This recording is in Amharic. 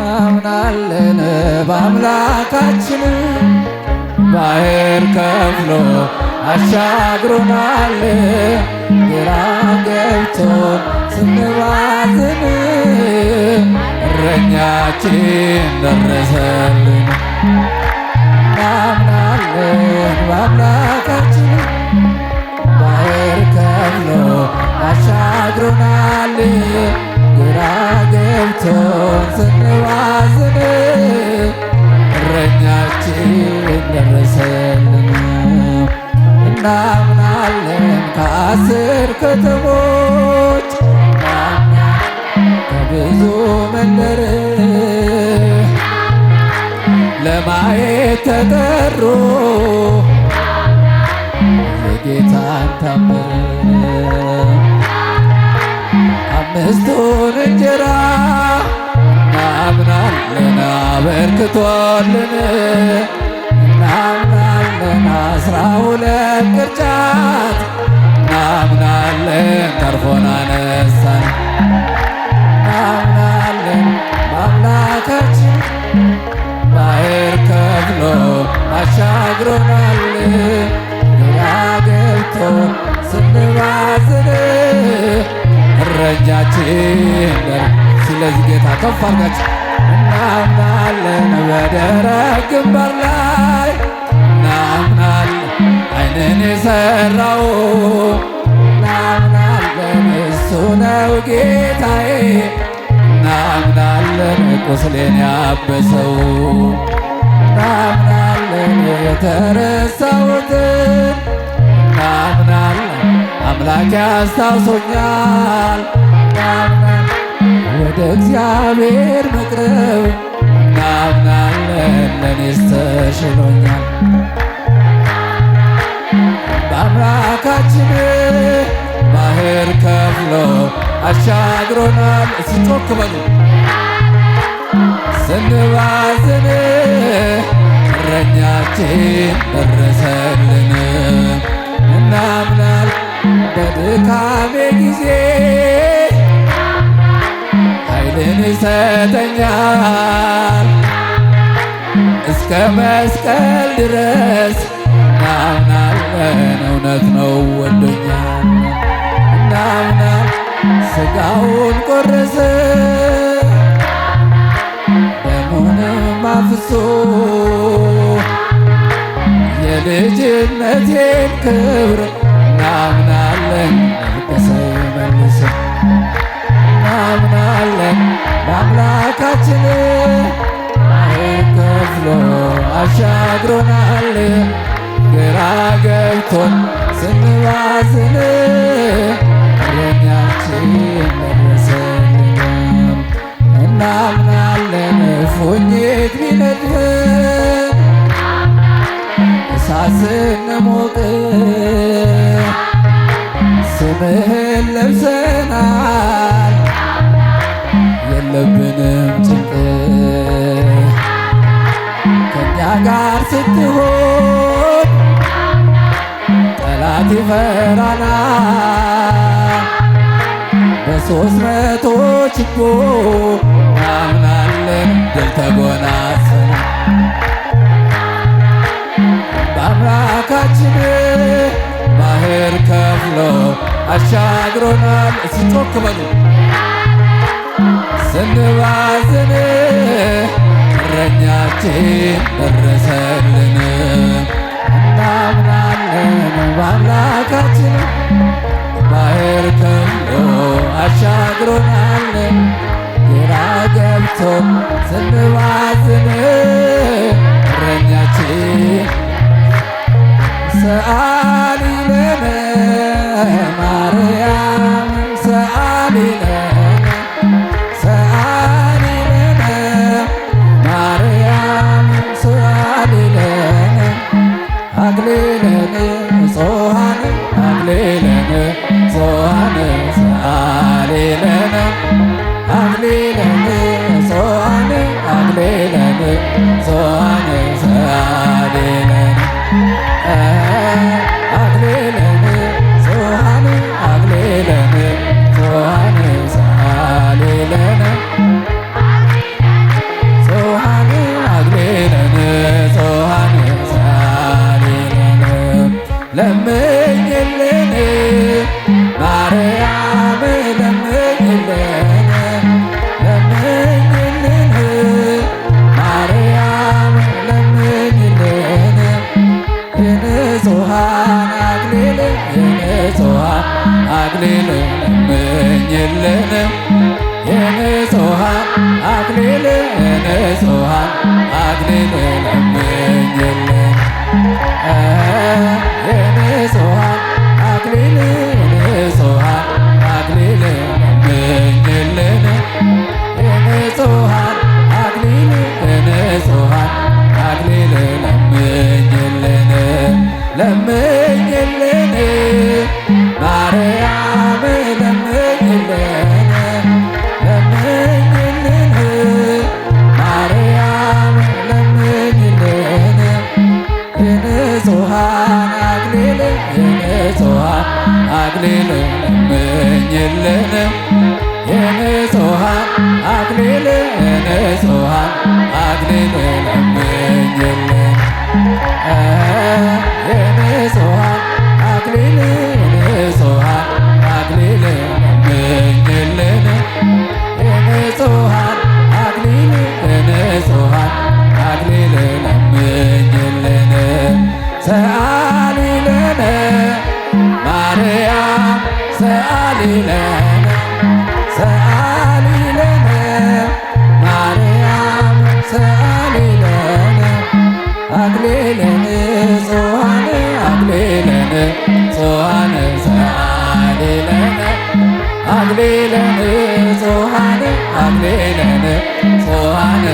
እናምናለን በአምላካችን ባህር ከፍሎ አሻግሮናል። ግራ ገብቶን ስንባዝን እረኛችን ደረሰልን። እናምናለን በአምላካችን ባህር ከፍሎ አሻግሮናል። ግራ ገብቶን ስንባዝን እረኛችን ደረሰልን። እናምናለን ከ10 ከተሞች ከብዙ መንደር ለማየት ተጠሩ የጌታን ታምር። 5ቱን እንጀራ እናምናለን አበርክቶልን። እናምናለን 12 ቅርጫት እናምናለን ተርፎን አነሳን። እናምናለን በአምላካችን ባህር ከፍሎ አሻግሮናል። ግራ ገብቶን ስንባዝን እረኛችን ስለዚህ ጌታ ከፍ አድርጋችሁ እናምናለን በደረቅ ግንባር ላይ እናምናለን ዓይንን የሠራው እናምናለን እሱ ነው ጌታዬ። እናምናለን ቁስሌን ያበሰው እናምናለን የተረሳሁትን እናምናለን አምላክ ያስታውሶኛል። እናምናለን ወደ እግዚአብሔር መቅረብ እናምናለን ለኔስ ተሽሎኛል። በአምላካችን ባህር ከፍሎ አሻግሮናል። እስኪ ጮክ በሉ ስንባዝን እረኛችን ደረሰልን። እናምናለን በድካሜ ጊዜ ኃይልን ይሰጠኛል እስከ መስቀል ድረስ እናምናለን እውነት ነው ወዶኛል። እናምናለን ሥጋውን ቆረሰ ደሙንም አፍሶ የልጅነቴን ክብር እናምናለን ለገሰኝ መልሶ። እናምናለን በአምላካችን ባህር ከፍሎ አሻግሮናል። ግራ ገብቶን ስንባዝን እረኛችን ደረሰልን። እናምናለን እፉኝት ቢነድፈን እሳት ስንሞቅ ስምህን ለብሰናል የለብንም ጭንቅ። ከእኛ ጋር ስትሆን ጠላት ይፈራናል። በ300 ችቦ እናምናለን ድል ተጎናጽፈናል። በአምላካችን ባህር ከፍሎ አሻግሮናል። እስኪ ጮክ በሉ ስንባዝን እረኛችን ደረሰልን። እናምናለን በአምላካችን ባህር ከፍሎ አሻግሮናል። ግራ ገብቶን ስንባዝን እረኛችን ሰአሊ ለነ ማርያም ሰአሊ ለነ ሰአሊ ለነ ማርያም ሰአሊ ለነ አግሊለነ ጾሃነ አግሊለነ ጾሃነ ሰአሊ ለነ አግሊለነ ጾሃነ አግሊለነ ጾሃነ ሰአሊ ለነ አግሊለነ ጾሃነ አግሊለነ ጾሃነ ሰአሊ ለነ አክሊለ ንጹሐን አክሊለ ለምኝልን የንጹሐን አክሊል ንጹሐን አክሊል ለምኝልን የንጹሐን አክሊል ንጹሐን አክሊል ለምኝልን ለምኝልን ማርያም ለምኝልን ለምኝልን ማርያም ለምኝልን የንጹሐን አክሊል የንጹሐን አክሊል ለምኝልን የንጹሐን አክሊል የንጹሐን አክሊል ለምኝልን የንጹሐን አክሊል የንጹሐን አክሊል ለምኝልን የንጹሐን አክሊል የንጹሐን አክሊል ለምኝልን ሰአሊ ለነ ማርያም ሰአሊ ለነ ሰአሊ ለነ ማርያም ሰአሊ ለነ አክሊለ ንጹሐን አክሊለ ንጹሐን ሰአሊ ለነ አክሊለ ንጹሐን አክሊለ ንጹሐን